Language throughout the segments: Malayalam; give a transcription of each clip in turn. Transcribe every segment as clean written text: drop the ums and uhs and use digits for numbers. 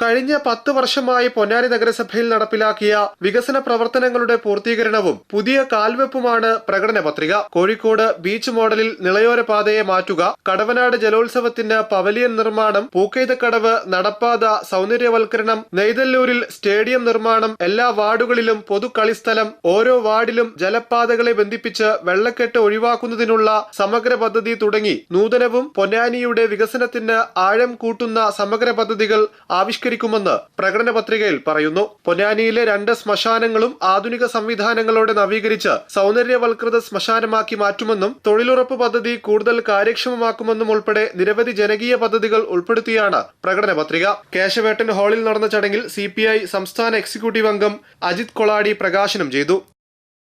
കഴിഞ്ഞ 10 വർഷമായി പൊന്നാനി നഗരസഭയിൽ നടപ്പിലാക്കിയ വികസന പ്രവർത്തനങ്ങളുടെ പൂർത്തീകരണവും പുതിയ കാൽവെപ്പുമാണ് പ്രകടന പത്രിക. കോഴിക്കോട് ബീച്ച് മോഡലിൽ നിളയോര പാതയെ മാറ്റുക, കടവനാട് ജലോത്സവത്തിന് പവലിയൻ നിർമ്മാണം, പൂക്കെയ്തക്കടവ് നടപ്പാത സൗന്ദര്യവൽക്കരണം, നെയ്തല്ലൂരിൽ സ്റ്റേഡിയം നിർമ്മാണം, എല്ലാ വാർഡുകളിലും പൊതു കളിസ്ഥലം, ഓരോ വാർഡിലും ജലപാതകളെ ബന്ധിപ്പിച്ച് വെള്ളക്കെട്ട് ഒഴിവാക്കുന്നതിനുള്ള സമഗ്ര പദ്ധതി തുടങ്ങി നൂതനവും പൊന്നാനിയുടെ വികസനത്തിന് ആഴം കൂട്ടുന്ന സമഗ്ര പദ്ധതികൾ ആവിഷ്കരിക്കുമെന്ന് പ്രകടന പത്രികയിൽ പറയുന്നു. പൊന്നാനിയിലെ 2 ശ്മശാനങ്ങളും ആധുനിക സംവിധാനങ്ങളോടെ നവീകരിച്ച് സൗന്ദര്യവൽകൃത ശ്മശാനമാക്കി മാറ്റുമെന്നും തൊഴിലുറപ്പ് പദ്ധതി കൂടുതൽ കാര്യക്ഷമമാക്കുമെന്നും ഉൾപ്പെടെ നിരവധി ജനകീയ പദ്ധതികൾ ഉൾപ്പെടുത്തിയാണ് പ്രകടന പത്രിക. കേശവേട്ടൻ ഹാളിൽ നടന്ന ചടങ്ങിൽ CPI സംസ്ഥാന എക്സിക്യൂട്ടീവ് അംഗം അജിത് കൊളാടി പ്രകാശനം ചെയ്തു.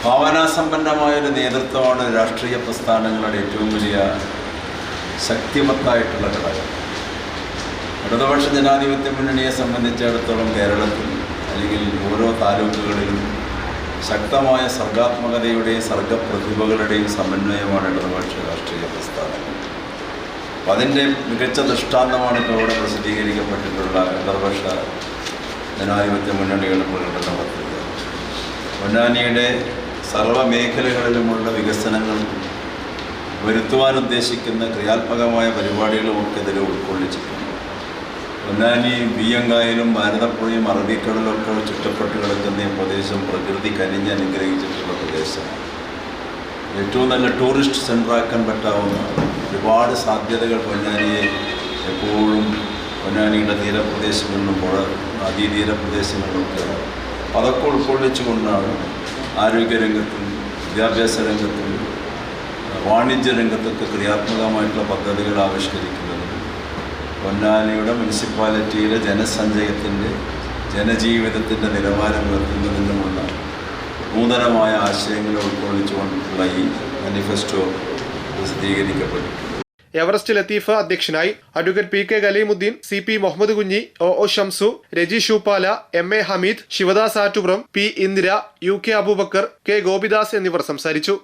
ഭാവനാസമ്പന്നമായ ഒരു നേതൃത്വമാണ് രാഷ്ട്രീയ പ്രസ്ഥാനങ്ങളുടെ ഏറ്റവും വലിയ ശക്തിമത്തായിട്ടുള്ള ഘടകം. ഇടതുപക്ഷ ജനാധിപത്യ മുന്നണിയെ സംബന്ധിച്ചിടത്തോളം കേരളത്തിൽ അല്ലെങ്കിൽ ഓരോ താലൂക്കുകളിലും ശക്തമായ സർഗാത്മകതയുടെയും സർഗപ്രതിഭകളുടെയും സമന്വയമാണ് ഇടതുപക്ഷ രാഷ്ട്രീയ പ്രസ്ഥാനങ്ങൾ. അപ്പം അതിൻ്റെ മികച്ച ദൃഷ്ടാന്തമാണ് ഇപ്പോൾ ഇവിടെ പ്രസിദ്ധീകരിക്കപ്പെട്ടിട്ടുള്ള ഇടതുപക്ഷ ജനാധിപത്യ മുന്നണികളുടെ പ്രകടന പത്രിക. പൊന്നാനിയുടെ സർവ്വമേഖലകളിലുമുള്ള വികസനങ്ങൾ വരുത്തുവാൻ ഉദ്ദേശിക്കുന്ന ക്രിയാത്മകമായ പരിപാടികളുമൊക്കെ ഇതിൽ ഉൾക്കൊള്ളിച്ചിട്ടുണ്ട്. പൊന്നാനി ബിയ്യങ്കായലും ഭാരതപ്പുഴയും അറബിക്കടലൊക്കെ ചുറ്റപ്പെട്ട് കിടക്കുന്ന ഈ പ്രദേശം പ്രകൃതി കനിഞ്ഞ് അനുഗ്രഹിച്ചിട്ടുള്ള പ്രദേശമാണ്. ഏറ്റവും നല്ല ടൂറിസ്റ്റ് സെൻ്ററാക്കാൻ പറ്റാവുന്ന ഒരുപാട് സാധ്യതകൾ പൊന്നാനിയെ എപ്പോഴും പൊന്നാനിയുടെ തീരപ്രദേശങ്ങളിലും നദീതീരപ്രദേശങ്ങളിലൊക്കെ അതൊക്കെ ഉൾക്കൊള്ളിച്ചുകൊണ്ടാണ് ആരോഗ്യരംഗത്തും വിദ്യാഭ്യാസ രംഗത്തും വാണിജ്യ രംഗത്തൊക്കെ ക്രിയാത്മകമായിട്ടുള്ള പദ്ധതികൾ ആവിഷ്കരിക്കുന്നത്. പൊന്നാനിയുടെ മുനിസിപ്പാലിറ്റിയിലെ ജനസഞ്ചയത്തിൻ്റെ ജനജീവിതത്തിൻ്റെ നിലവാരം ഉയർത്തുന്നതിനുമുള്ള നൂതനമായ ആശയങ്ങൾ ഉൾക്കൊള്ളിച്ചുകൊണ്ടുള്ള ഈ മാനിഫെസ്റ്റോ പ്രസിദ്ധീകരിക്കപ്പെട്ടിട്ടുണ്ട്. എവറസ്റ്റ് ലത്തീഫ് അധ്യക്ഷനായി. Advocate PK Kaleemuddin, CP Muhammad Kunhi, OO Shamsu, രജി ഷൂപ്പാല, MA Hameed, Sivadas Attupuram, P Indira, UK Abubakar, K Gopidas എന്നിവർ സംസാരിച്ചു.